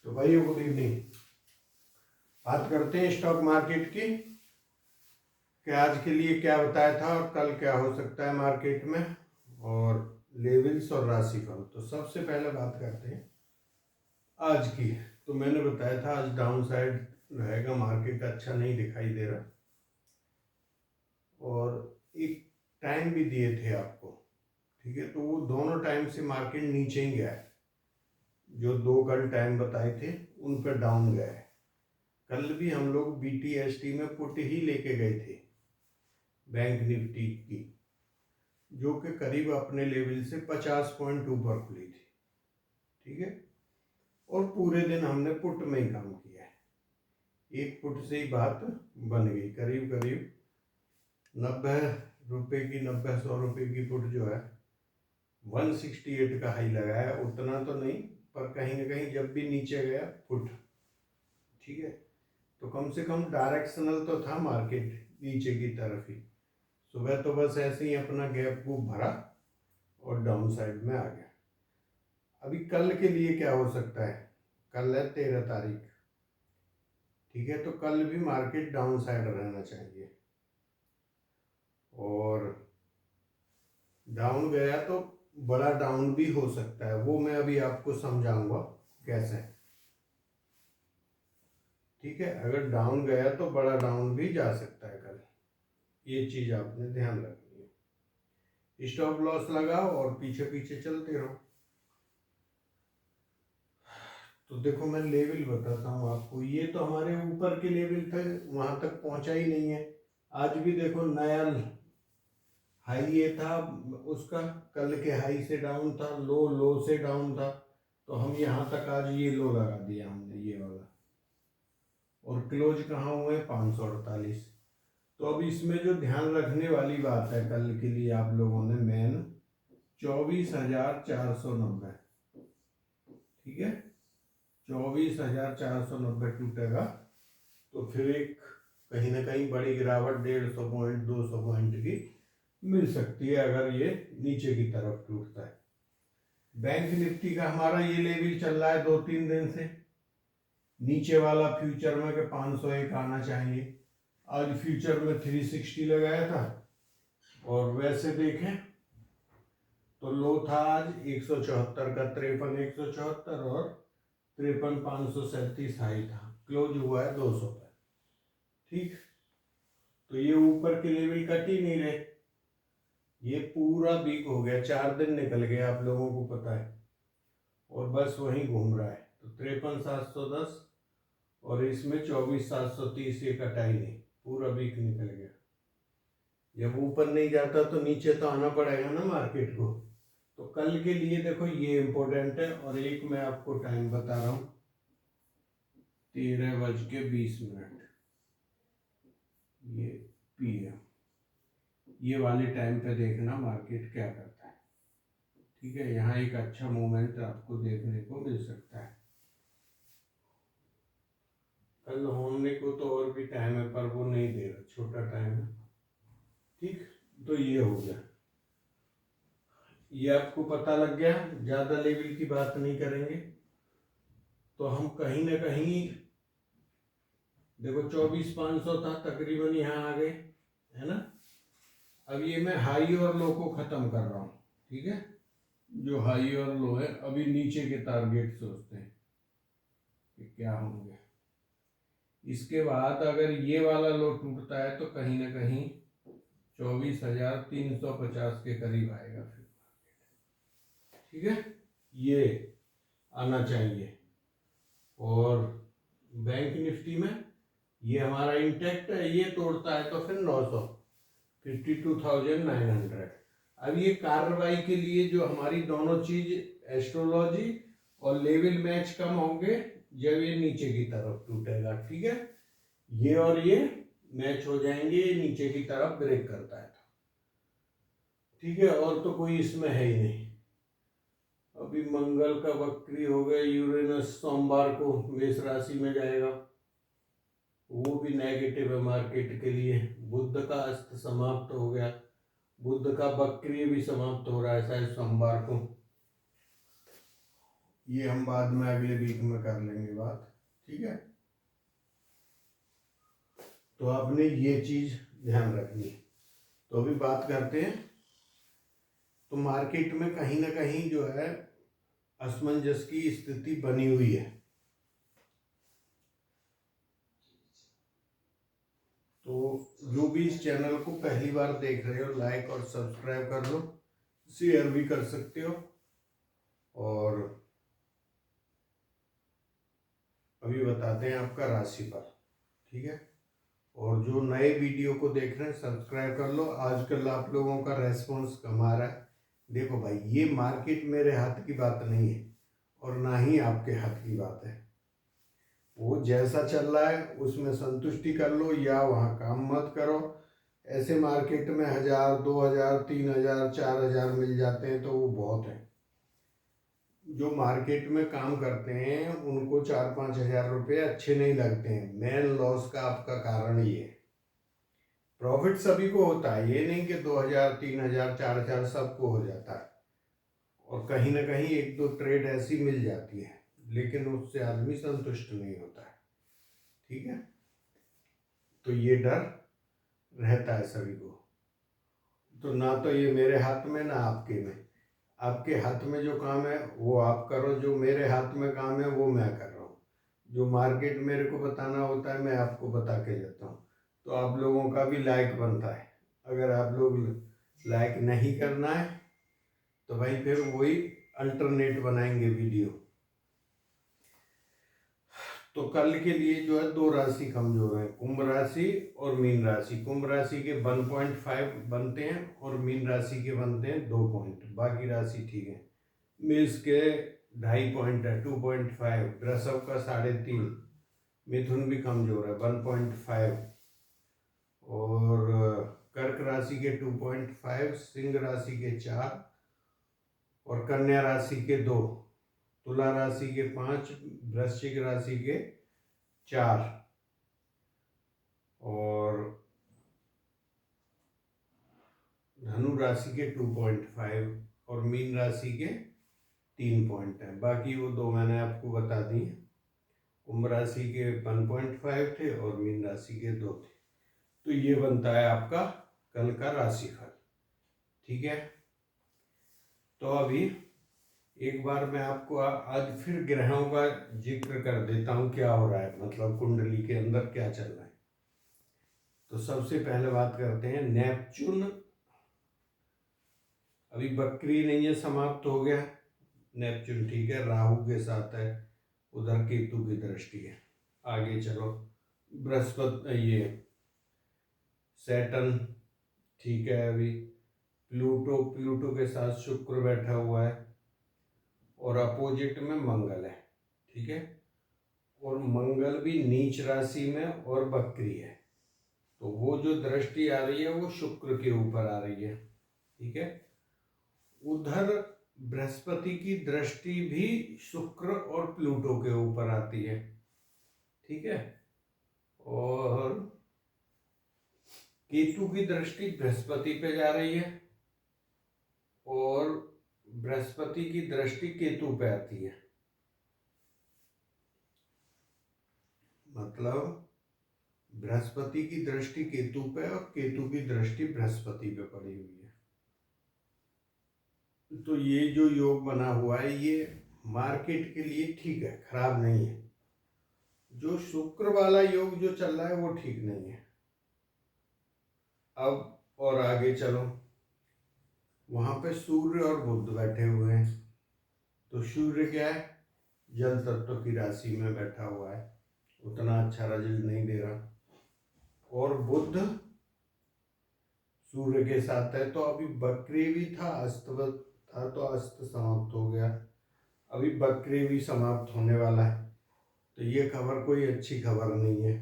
तो भाई good evening. बात करते हैं स्टॉक मार्केट की कि आज के लिए क्या बताया था और कल क्या हो सकता है मार्केट में, और लेवल्स और राशिफल। तो सबसे पहले बात करते हैं आज की। तो मैंने बताया था आज डाउन साइड रहेगा, मार्केट अच्छा नहीं दिखाई दे रहा, और एक टाइम भी दिए थे आपको, ठीक है। तो वो दोनों टाइम से मार्केट नीचे ही गया है। जो 2 कल टाइम बताए थे उन पर डाउन गया है। कल भी हम लोग BTST में पुट ही लेके गए थे बैंक निफ्टी की, जो कि करीब अपने लेवल से 50 पॉइंट ऊपर खुली थी, ठीक है। और पूरे दिन हमने पुट में ही काम किया है। एक पुट से ही बात बन गई। करीब करीब 90 रुपये की, 90-100 रुपये की पुट जो है 168 का हाई लगाया। उतना तो नहीं, पर कहीं ना कहीं जब भी नीचे गया पुट, ठीक है। तो कम से कम डायरेक्शनल तो था मार्केट नीचे की तरफ ही। सुबह तो बस ऐसे ही अपना गैप को भरा और डाउन साइड में आ गया। अभी कल के लिए क्या हो सकता है, कल है 13 तारीख, ठीक है। तो कल भी मार्केट डाउन साइड रहना चाहिए, और डाउन गया तो बड़ा डाउन भी हो सकता है। वो मैं अभी आपको समझाऊंगा कैसे, ठीक है। अगर डाउन गया तो बड़ा डाउन भी जा सकता है कल, ये चीज आपने ध्यान रखनी है। स्टॉप लॉस लगाओ और पीछे पीछे चलते रहो। तो देखो मैं लेवल बताता हूँ आपको। ये तो हमारे ऊपर के लेवल थे, वहां तक पहुंचा ही नहीं है। आज भी देखो नया हाई ये था उसका, कल के हाई से डाउन था, लो से डाउन था। तो हम यहाँ तक आज ये लो लगा दिया हमने, ये वाला। और क्लोज कहाँ हुए, 548। तो अब इसमें जो ध्यान रखने वाली बात है कल के लिए आप लोगों ने, मेन 24,490, ठीक है। 24,490 टूटेगा तो फिर एक कहीं ना कहीं बड़ी गिरावट 150 पॉइंट 200 पॉइंट की मिल सकती है अगर ये नीचे की तरफ टूटता है। बैंक निफ्टी का हमारा ये लेवल चल रहा है 2-3 दिन से, नीचे वाला फ्यूचर में के 501 आना चाहिए। आज फ्यूचर में 360 लगाया था, और वैसे देखें तो लो था आज 174 का, 53,174, और 53,537 हाई था। क्लोज हुआ है 200 पर, ठीक। तो ये ऊपर के लेवल कट ही नहीं रहे, ये पूरा वीक हो गया, 4 दिन निकल गए आप लोगों को पता है, और बस वहीं घूम रहा है। तो 53,710 और इसमें 24,730, ये कटा ही नहीं, पूरा वीक निकल गया। जब ऊपर नहीं जाता तो नीचे तो आना पड़ेगा ना मार्केट को। तो कल के लिए देखो ये इम्पोर्टेंट है। और एक मैं आपको टाइम बता रहा हूँ, 13:20, ये PM, ये वाले टाइम पे देखना मार्केट क्या करता है, ठीक है। यहाँ एक अच्छा मूवमेंट आपको देखने को मिल सकता है। कल होने को तो और भी टाइम है, पर वो नहीं दे रहा, छोटा टाइम है, ठीक। तो ये हो गया, ये आपको पता लग गया। ज्यादा लेवल की बात नहीं करेंगे। तो हम कहीं ना कहीं देखो 24,500 था तकरीबन, यहाँ आ गए, है ना। अब ये मैं हाई और लो को खत्म कर रहा हूँ, ठीक है। जो हाई और लो है, अभी नीचे के टारगेट सोचते हैं कि क्या होंगे। इसके बाद अगर ये वाला लो टूटता है तो कहीं ना कहीं 24,350 के करीब आएगा फिर, ठीक है। ये आना चाहिए। और बैंक निफ्टी में ये हमारा इंटेक्ट है, ये तोड़ता है तो फिर 900, 52,900। अब ये कार्रवाई के लिए जो हमारी दोनों चीज, एस्ट्रोलॉजी और लेवल मैच कम होंगे जब ये नीचे की तरफ टूटेगा, ठीक है। ये और ये मैच हो जाएंगे, नीचे की तरफ ब्रेक करता है, ठीक है। और तो कोई इसमें है ही नहीं। अभी मंगल का वक्री हो गया, यूरेनस सोमवार को मेष राशि में जाएगा, वो भी नेगेटिव है मार्केट के लिए। बुध का अस्त समाप्त हो गया, बुध का वक्री भी समाप्त हो रहा है शायद सोमवार को। ये हम बाद में अगले वीक में कर लेंगे बात, ठीक है। तो आपने ये चीज ध्यान रखनी है। तो अभी बात करते हैं। तो मार्केट में कहीं ना कहीं जो है असमंजस की स्थिति बनी हुई है। तो जो भी इस चैनल को पहली बार देख रहे हो, लाइक और सब्सक्राइब कर लो, शेयर भी कर सकते हो। और अभी बताते हैं आपका राशिफल, ठीक है। और जो नए वीडियो को देख रहे हैं सब्सक्राइब कर लो। आजकल आप लोगों का रेस्पॉन्स कम आ रहा है। देखो भाई, ये मार्केट मेरे हाथ की बात नहीं है और ना ही आपके हाथ की बात है। वो जैसा चल रहा है उसमें संतुष्टि कर लो या वहाँ काम मत करो। ऐसे मार्केट में 1000, 2000, 3000, 4000 मिल जाते हैं तो वो बहुत है। जो मार्केट में काम करते हैं उनको 4-5 हजार रुपये अच्छे नहीं लगते हैं। मेन लॉस का आपका कारण ये है। प्रॉफिट सभी को होता है, ये नहीं कि 2000, 3000, 4000 सबको हो जाता है। और कहीं ना कहीं एक दो ट्रेड ऐसी मिल जाती है, लेकिन उससे आदमी संतुष्ट नहीं होता है, ठीक है। तो ये डर रहता है सभी को। तो ना तो ये मेरे हाथ में ना आपके में। आपके हाथ में जो काम है वो आप करो, जो मेरे हाथ में काम है वो मैं कर रहा हूँ। जो मार्केट मेरे को बताना होता है मैं आपको बता के जाता हूँ। तो आप लोगों का भी लाइक बनता है। अगर आप लोग लाइक नहीं करना है तो भाई फिर वही अल्टरनेट बनाएंगे वीडियो। तो कल के लिए जो है दो राशि कमजोर है, कुंभ राशि और मीन राशि। कुंभ राशि के 1.5 बनते हैं और मीन राशि के बनते हैं 2 पॉइंट। बाकी राशि ठीक है। मेष के 2.5 पॉइंट है, 2.5। वृषभ का 3.5। मिथुन भी कमजोर है, 1.5। और कर्क राशि के 2.5, सिंह राशि के 4 और कन्या राशि के 2, तुला राशि के 5, वृश्चिक राशि के 4 और धनु राशि के 2.5 और मीन राशि के 3 पॉइंट हैं। बाकी वो दो मैंने आपको बता दी। कुंभ राशि के 1.5 थे और मीन राशि के 2 थे। तो ये बनता है आपका कल का राशिफल, ठीक है। तो अभी एक बार मैं आपको आज फिर ग्रहों का जिक्र कर देता हूँ, क्या हो रहा है, मतलब कुंडली के अंदर क्या चल रहा है। तो सबसे पहले बात करते हैं नेपच्यून। अभी बकरी नहीं है, समाप्त हो गया। नेपच्यून ठीक है, राहु के साथ है, उधर केतु की दृष्टि है। आगे चलो, बृहस्पति, ये सैटर्न ठीक है। अभी प्लूटो के साथ शुक्र बैठा हुआ है और अपोजिट में मंगल है, ठीक है। और मंगल भी नीच राशि में और बकरी है। तो वो जो दृष्टि आ रही है वो शुक्र के ऊपर आ रही है, ठीक है। उधर बृहस्पति की दृष्टि भी शुक्र और प्लूटो के ऊपर आती है, ठीक है। और केतु की दृष्टि बृहस्पति पे जा रही है और बृहस्पति की दृष्टि केतु पे आती है। मतलब बृहस्पति की दृष्टि केतु पे और केतु की दृष्टि बृहस्पति पे पड़ी हुई है। तो ये जो योग बना हुआ है ये मार्केट के लिए ठीक है, खराब नहीं है। जो शुक्र वाला योग जो चल रहा है वो ठीक नहीं है। अब और आगे चलो, वहां पे सूर्य और बुध बैठे हुए हैं। तो सूर्य क्या है, जल तत्व की राशि में बैठा हुआ है, उतना अच्छा रिजल्ट नहीं दे रहा। और बुध सूर्य के साथ है। तो अभी बकरी भी था, अस्तवत था, तो अस्त समाप्त हो गया। अभी बकरी भी समाप्त होने वाला है। तो ये खबर कोई अच्छी खबर नहीं है,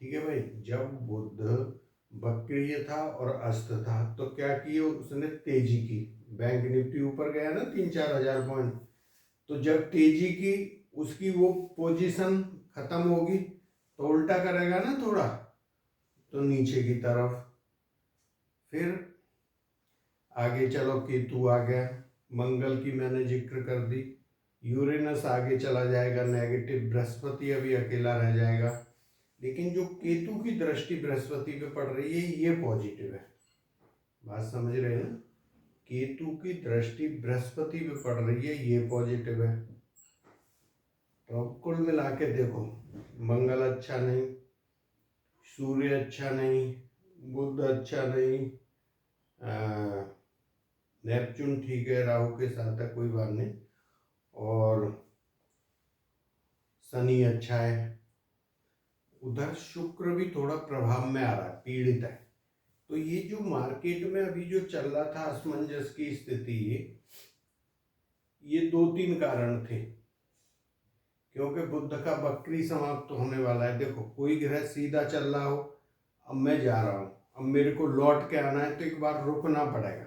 ठीक है भाई। जब बुध बकरी था और अस्त था तो क्या किया उसने, तेजी की। बैंक निफ्टी ऊपर गया ना 3-4 हजार पॉइंट। तो जब तेजी की उसकी वो पोजीशन खत्म होगी तो उल्टा करेगा ना थोड़ा, तो नीचे की तरफ। फिर आगे चलो, केतु आ गया। मंगल की मैंने जिक्र कर दी, यूरेनस आगे चला जाएगा नेगेटिव, बृहस्पति अभी अकेला रह जाएगा। लेकिन जो केतु की दृष्टि बृहस्पति पे पड़ रही है ये पॉजिटिव है। बात समझ रहे हैं ना? केतु की दृष्टि बृहस्पति पे पड़ रही है ये पॉजिटिव है। तो अब कुल मिला के देखो, मंगल अच्छा नहीं, सूर्य अच्छा नहीं, बुध अच्छा नहीं, नेपच्यून ठीक है, राहु के साथ है, कोई बात नहीं, और शनि अच्छा है। उधर शुक्र भी थोड़ा प्रभाव में आ रहा है, पीड़ित है। तो ये जो मार्केट में अभी जो चल रहा था असमंजस की स्थिति, ये 2-3 कारण थे। क्योंकि बुध का वक्री समाप्त होने वाला है। देखो, कोई ग्रह सीधा चल रहा हो, अब मैं जा रहा हूँ, अब मेरे को लौट के आना है तो एक बार रुकना पड़ेगा।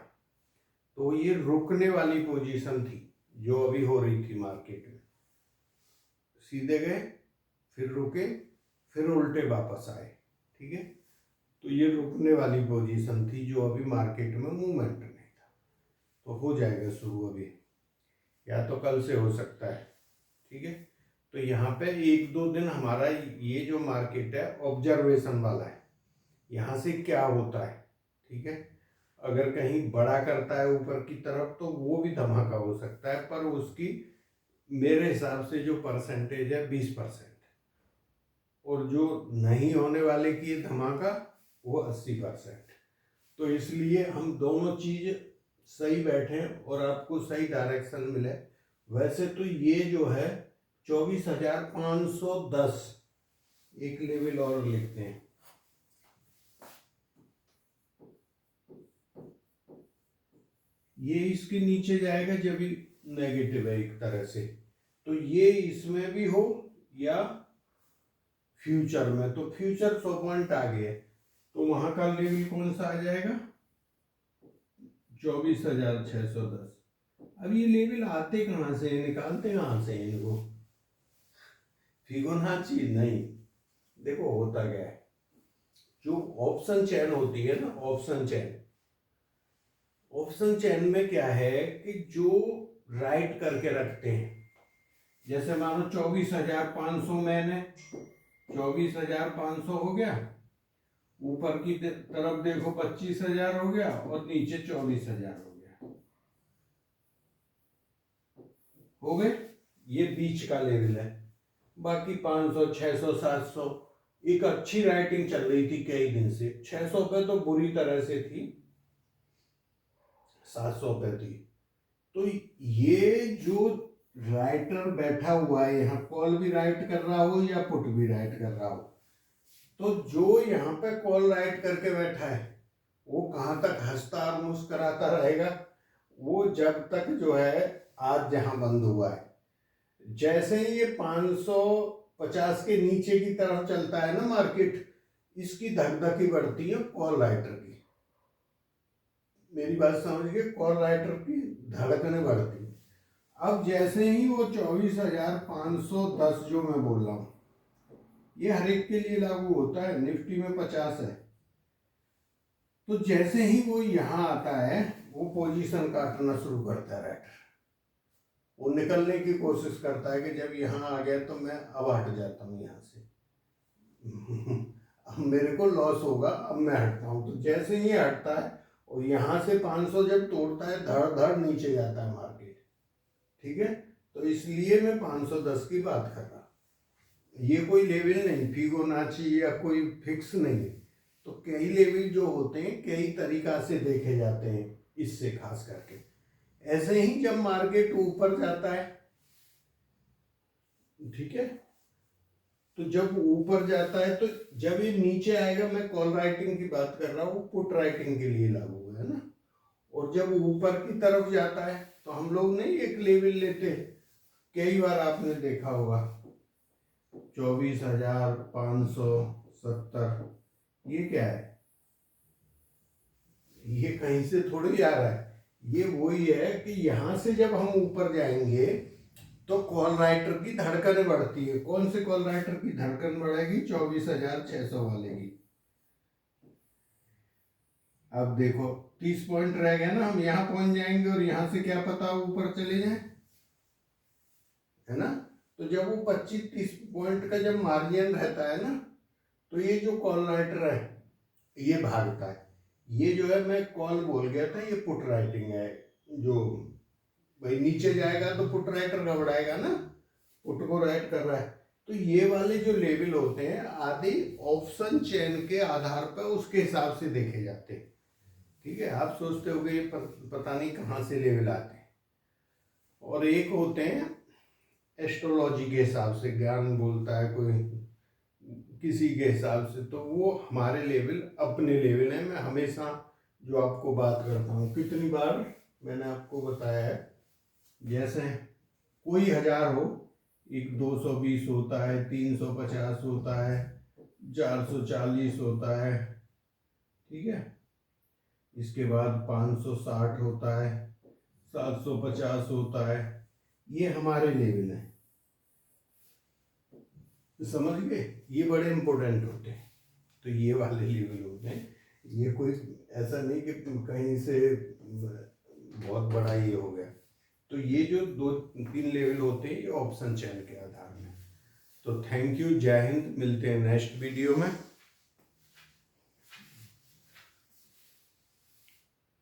तो ये रुकने वाली पोजीशन थी जो अभी हो रही थी मार्केट में। सीधे गए, फिर रुके, फिर उल्टे वापस आए। ठीक है, तो ये रुकने वाली पोजीशन थी जो अभी मार्केट में मूवमेंट नहीं था। तो हो जाएगा शुरू अभी, या तो कल से हो सकता है। ठीक है, तो यहाँ पे 1-2 दिन हमारा ये जो मार्केट है ऑब्जर्वेशन वाला है, यहाँ से क्या होता है। ठीक है, अगर कहीं बड़ा करता है ऊपर की तरफ तो वो भी धमाका हो सकता है, पर उसकी मेरे हिसाब से जो परसेंटेज है 20%, और जो नहीं होने वाले की धमाका वो 80%। तो इसलिए हम दोनों चीज सही बैठे और आपको सही डायरेक्शन मिले। वैसे तो ये जो है 24,510, एक लेवल और लिखते हैं, ये इसके नीचे जाएगा जब भी नेगेटिव है एक तरह से। तो ये इसमें भी हो या फ्यूचर में, तो फ्यूचर 100 पॉइंट आ गए, तो वहां का लेवल कौन सा आ जाएगा? 24,610। अब ये लेवल आते कहाँ से, निकालते कहाँ से इनको? फिबोनाची नहीं। देखो होता क्या है, जो ऑप्शन चेन होती है ना, ऑप्शन चेन में क्या है कि जो राइट करके रखते हैं, जैसे मानो 24,500 मैंने 24,500 हो गया, ऊपर की तरफ देखो 25,000 हो गया और नीचे 24,000 हो गया, हो गए। ये बीच का लेवल है। बाकी 500, 600, 700 एक अच्छी राइटिंग चल रही थी कई दिन से। 600 पे तो बुरी तरह से थी, 700 पे थी। तो ये जो राइटर बैठा हुआ है यहाँ, कॉल भी राइट कर रहा हो या पुट भी राइट कर रहा हो, तो जो यहाँ पे कॉल राइट करके बैठा है वो कहाँ तक हंसता और मुस्कुराता रहेगा? वो जब तक जो है आज जहां बंद हुआ है, जैसे ही ये 550 के नीचे की तरफ चलता है ना मार्केट, इसकी धकधकी बढ़ती है कॉल राइटर की। मेरी बात समझिए, कॉल राइटर की धड़कने बढ़ती है। अब जैसे ही वो 24,510 जो मैं बोल रहा हूँ, ये हर एक के लिए लागू होता है, निफ्टी में 50 है। तो जैसे ही वो यहाँ आता है वो पोजीशन काटना शुरू करता है राइटर, वो निकलने की कोशिश करता है कि जब यहाँ आ गया तो मैं अब हट जाता हूँ यहाँ से अब मेरे को लॉस होगा, अब मैं हटता हूँ। तो जैसे ही हटता है और यहाँ से 500 जब तोड़ता है, धड़ धड़ नीचे जाता है मार्केट। ठीक है, तो इसलिए मैं 510 की बात कर रहा, ये कोई लेवल नहीं फिबोनाची या कोई फिक्स नहीं है। तो कई लेवल जो होते हैं कई तरीका से देखे जाते हैं, इससे खास करके ऐसे ही जब मार्केट ऊपर जाता है, ठीक है, तो जब ऊपर जाता है तो जब ये नीचे आएगा, मैं कॉल राइटिंग की बात कर रहा हूँ, पुट राइटिंग के लिए लागू है ना। और जब ऊपर की तरफ जाता है तो हम लोग नहीं एक लेवल लेते, कई बार आपने देखा होगा 24,570, ये क्या है? ये कहीं से थोड़ी आ रहा है, ये वही है कि यहां से जब हम ऊपर जाएंगे तो कॉल राइटर की धड़कन बढ़ती है। कौन से कॉल राइटर की धड़कन बढ़ेगी? 24,600 वाले की। अब देखो 30 पॉइंट रह गए ना, हम यहाँ पहुंच जाएंगे और यहाँ से क्या पता ऊपर चले जाए। है ना। तो जब वो 25-30 पॉइंट का जब मार्जिन रहता है ना, तो ये जो कॉल राइटर है ये भागता है। ये जो है, मैं कॉल बोल गया था, ये पुट राइटिंग है। जो भाई नीचे जाएगा तो पुट राइटर घबराएगा ना, पुट को राइट कर रहा है। तो ये वाले जो लेवल होते हैं आदि ऑप्शन चेन के आधार पर उसके हिसाब से देखे जाते हैं। ठीक है, आप सोचते होगे ये पता नहीं कहाँ से लेवल आते हैं। और एक होते हैं एस्ट्रोलॉजी के हिसाब से, ज्ञान बोलता है कोई किसी के हिसाब से, तो वो हमारे लेवल अपने लेवल है। मैं हमेशा जो आपको बात करता हूँ, कितनी बार मैंने आपको बताया है, जैसे कोई 1000 हो, एक 220 होता है, 350 होता है, 440 होता है, ठीक है, इसके बाद 560 होता है, 750 होता है। ये हमारे लेवल है, समझ गए। ये बड़े इंपॉर्टेंट होते हैं। तो ये वाले लेवल होते हैं। ये कोई ऐसा नहीं कि कहीं से बहुत बड़ा ये हो गया। तो ये जो 2-3 लेवल होते हैं ये ऑप्शन चेन के आधार में। तो थैंक यू, जय हिंद, मिलते हैं नेक्स्ट वीडियो में।